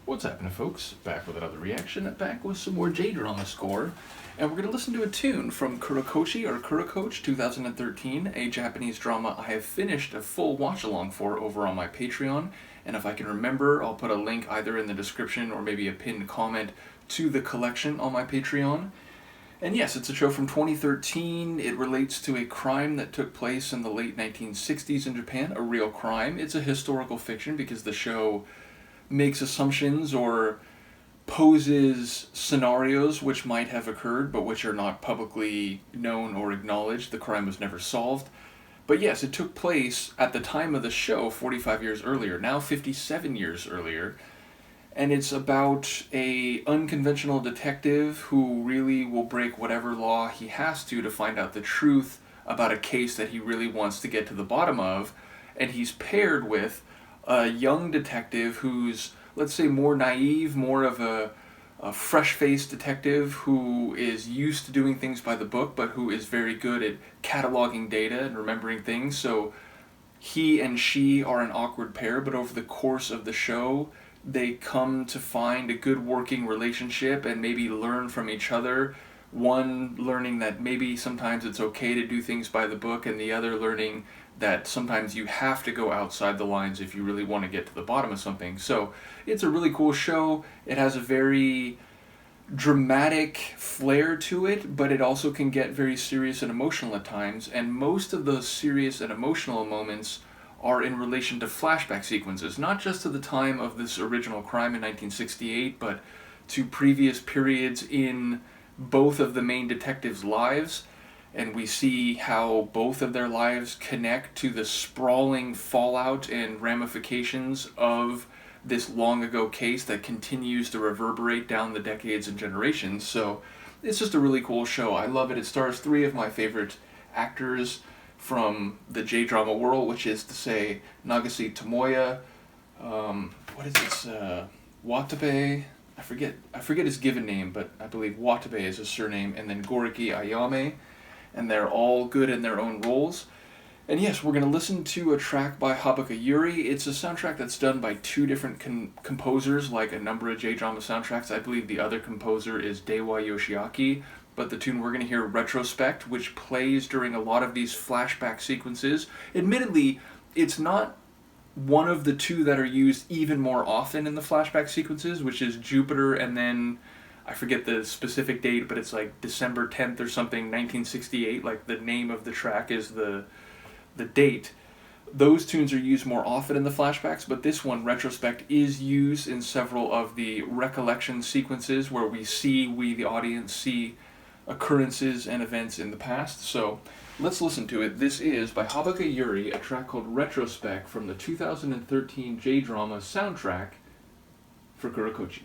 What's happening, folks? Back with another reaction, back with some more J-drama score, and we're going to listen to a tune from Kurokochi, or Kurokochi 2013, a Japanese drama I have finished a full watch-along for over on my Patreon, and if I can remember, I'll put a link either in the description or maybe a pinned comment to the collection on my Patreon. And yes, it's a show from 2013. It relates to a crime that took place in the late 1960s in Japan, a real crime. It's a historical fiction because the show makes assumptions or poses scenarios which might have occurred but which are not publicly known or acknowledged. The crime was never solved. But yes, it took place at the time of the show 45 years earlier, now 57 years earlier. And it's about a unconventional detective who really will break whatever law he has to find out the truth about a case that he really wants to get to the bottom of. And he's paired with a young detective who's, let's say, more naive, more of a fresh-faced detective who is used to doing things by the book, but who is very good at cataloging data and remembering things. So he and she are an awkward pair, but over the course of the show, they come to find a good working relationship and maybe learn from each other. One learning that maybe sometimes it's okay to do things by the book, and the other learning that sometimes you have to go outside the lines if you really want to get to the bottom of something. So it's a really cool show. It has a very dramatic flair to it, but it also can get very serious and emotional at times, and most of those serious and emotional moments are in relation to flashback sequences, not just to the time of this original crime in 1968, but to previous periods in both of the main detectives' lives. And we see how both of their lives connect to the sprawling fallout and ramifications of this long ago case that continues to reverberate down the decades and generations. So it's just a really cool show. I love it. It stars three of my favorite actors from the J-drama world, which is to say Nagase Tomoya, Watabe, I forget his given name, but I believe Watabe is his surname, and then Goriki Ayame, and they're all good in their own roles. And yes, we're going to listen to a track by Habuka Yuri. It's a soundtrack that's done by two different composers, like a number of J-drama soundtracks. I believe the other composer is Deiwa Yoshiaki, but the tune we're going to hear, Retrospect, which plays during a lot of these flashback sequences. Admittedly, it's not one of the two that are used even more often in the flashback sequences, which is Jupiter and then I forget the specific date, but it's like December 10th or something, 1968. Like the name of the track is the date. Those tunes are used more often in the flashbacks, but this one, Retrospect, is used in several of the recollection sequences where we, the audience, see occurrences and events in the past. So let's listen to it. This is by Habuka Yuri, a track called Retrospect from the 2013 J-drama soundtrack for Kurokochi.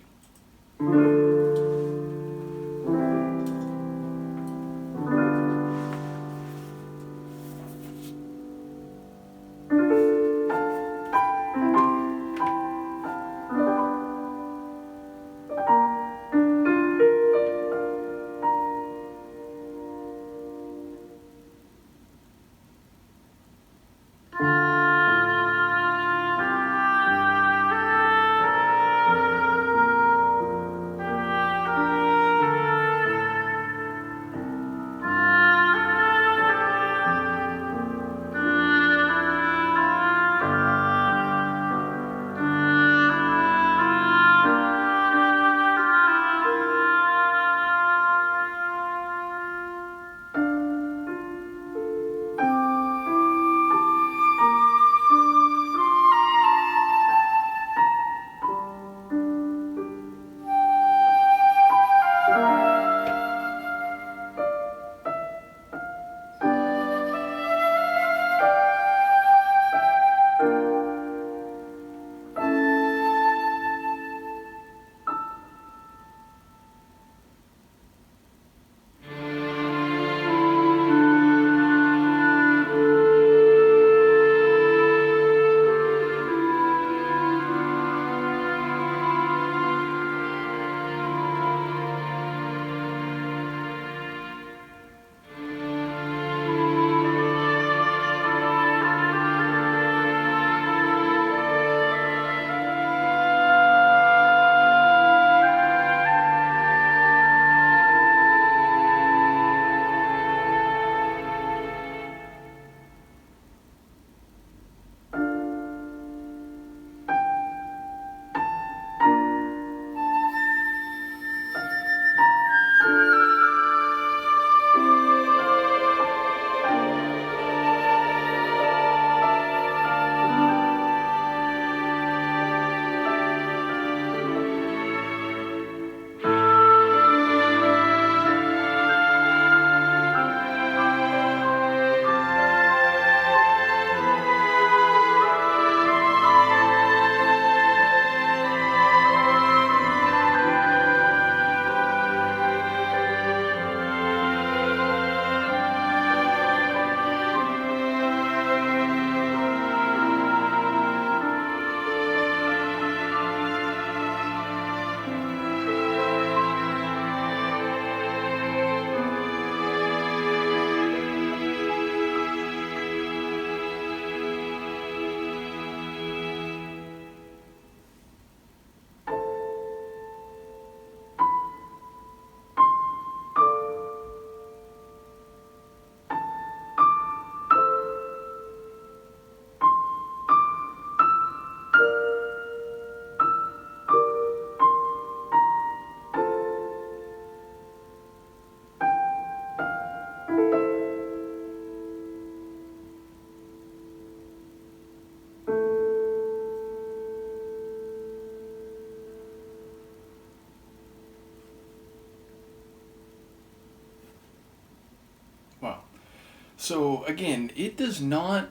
So again, it does not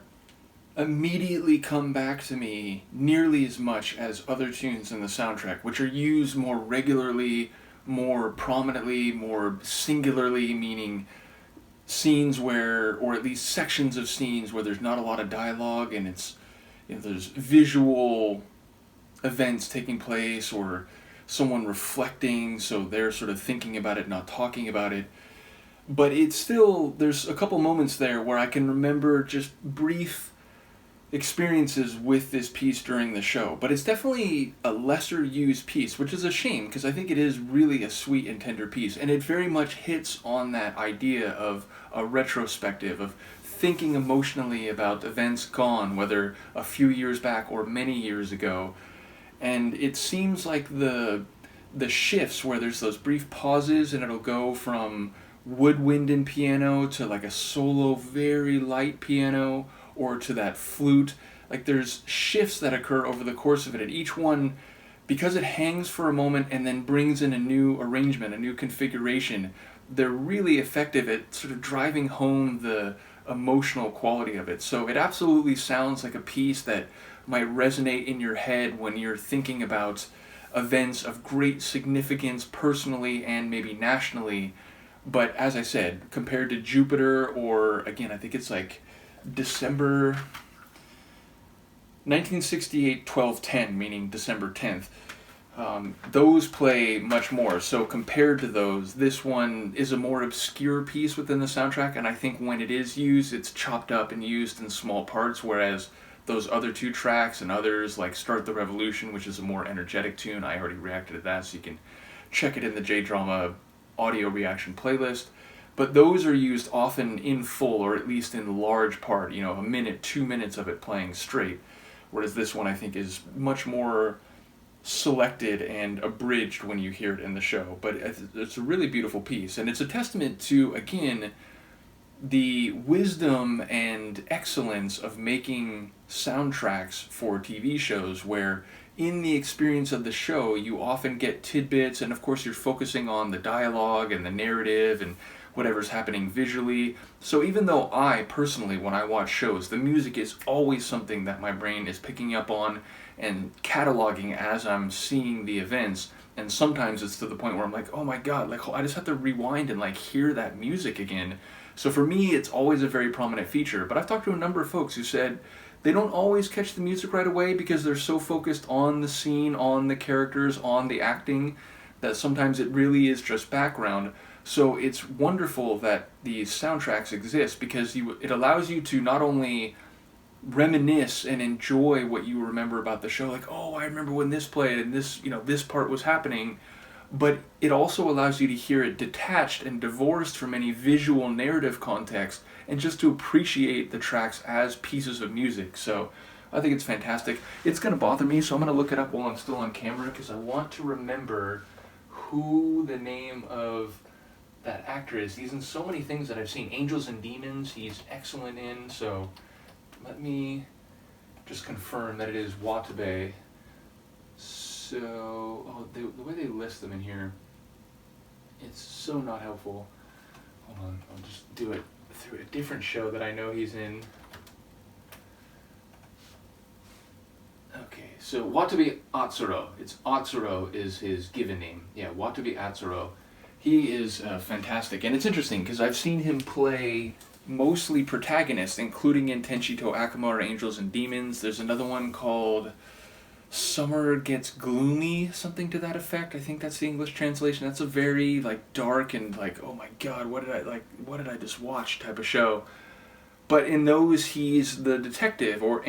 immediately come back to me nearly as much as other tunes in the soundtrack, which are used more regularly, more prominently, more singularly, meaning scenes where, or at least sections of scenes where there's not a lot of dialogue and it's, there's visual events taking place or someone reflecting, so they're sort of thinking about it, not talking about it. But it's still, there's a couple moments there where I can remember just brief experiences with this piece during the show. But it's definitely a lesser used piece, which is a shame because I think it is really a sweet and tender piece. And it very much hits on that idea of a retrospective, of thinking emotionally about events gone, whether a few years back or many years ago. And it seems like the shifts where there's those brief pauses and it'll go from woodwind and piano to like a solo very light piano or to that flute. Like there's shifts that occur over the course of it, and each one, because it hangs for a moment and then brings in a new arrangement, a new configuration, they're really effective at sort of driving home the emotional quality of it. So it absolutely sounds like a piece that might resonate in your head when you're thinking about events of great significance personally and maybe nationally. But as I said, compared to Jupiter, or again, I think it's like December 1968 12/10, meaning December 10th, those play much more. So compared to those, this one is a more obscure piece within the soundtrack, and I think when it is used, it's chopped up and used in small parts, whereas those other two tracks and others like Start the Revolution, which is a more energetic tune, I already reacted to that, so you can check it in the J-Drama audio reaction playlist. But those are used often in full, or at least in large part, a minute, 2 minutes of it playing straight. Whereas this one I think is much more selected and abridged when you hear it in the show. But it's a really beautiful piece, and it's a testament to, again, the wisdom and excellence of making soundtracks for TV shows, where in the experience of the show you often get tidbits, and of course you're focusing on the dialogue and the narrative and whatever's happening visually. So even though I personally, when I watch shows, the music is always something that my brain is picking up on and cataloging as I'm seeing the events, and sometimes it's to the point where I'm like, oh my god, like I just have to rewind and like hear that music again. So for me, it's always a very prominent feature. But I've talked to a number of folks who said they don't always catch the music right away because they're so focused on the scene, on the characters, on the acting, that sometimes it really is just background. So it's wonderful that these soundtracks exist because it allows you to not only reminisce and enjoy what you remember about the show, like, oh, I remember when this played and this, this part was happening, but it also allows you to hear it detached and divorced from any visual narrative context and just to appreciate the tracks as pieces of music. So I think it's fantastic. It's going to bother me, so I'm going to look it up while I'm still on camera because I want to remember who the name of that actor is. He's in so many things that I've seen. Angels and Demons, he's excellent in, so let me just confirm that it is Watabe. So, the way they list them in here, it's so not helpful. Hold on, I'll just do it through a different show that I know he's in. Okay, so Watabe Atsuro. Atsuro is his given name. Yeah, Watabe Atsuro. He is fantastic, and it's interesting because I've seen him play mostly protagonists, including in Tenshito Akuma or Angels and Demons. There's another one called Summer Gets Gloomy, something to that effect. I think that's the English translation. That's a very dark and oh my god, what did I just watch type of show. But in those, he's the detective or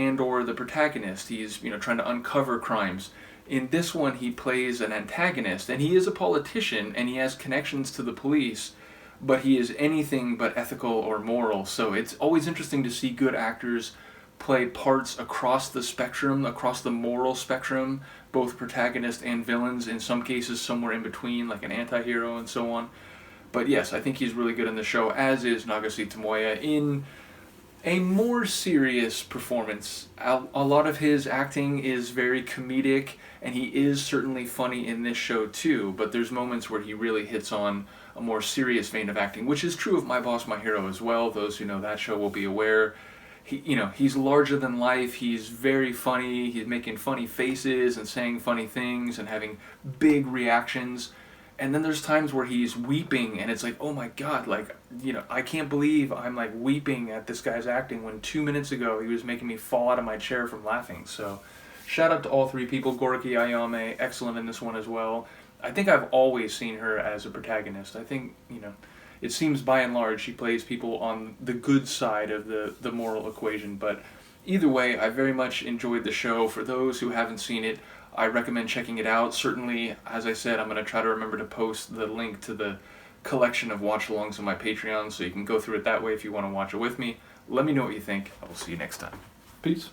the protagonist. He's trying to uncover crimes. In this one, he plays an antagonist, and he is a politician, and he has connections to the police, but he is anything but ethical or moral. So it's always interesting to see good actors play parts across the spectrum, across the moral spectrum, both protagonists and villains, in some cases somewhere in between, like an anti-hero and so on. But yes, I think he's really good in the show, as is Nagase Tomoya. a more serious performance. A lot of his acting is very comedic, and he is certainly funny in this show too, but there's moments where he really hits on a more serious vein of acting, which is true of My Boss, My Hero as well. Those who know that show will be aware. He's larger than life, he's very funny, he's making funny faces and saying funny things and having big reactions. And then there's times where he's weeping and it's like, oh my god, like, I can't believe I'm like weeping at this guy's acting when 2 minutes ago he was making me fall out of my chair from laughing. So shout out to all three people. Gorky Ayame, excellent in this one as well. I think I've always seen her as a protagonist. I think, it seems by and large she plays people on the good side of the moral equation. But either way, I very much enjoyed the show. For those who haven't seen it, I recommend checking it out. Certainly, as I said, I'm going to try to remember to post the link to the collection of watch-alongs on my Patreon, so you can go through it that way if you want to watch it with me. Let me know what you think. I will see you next time. Peace.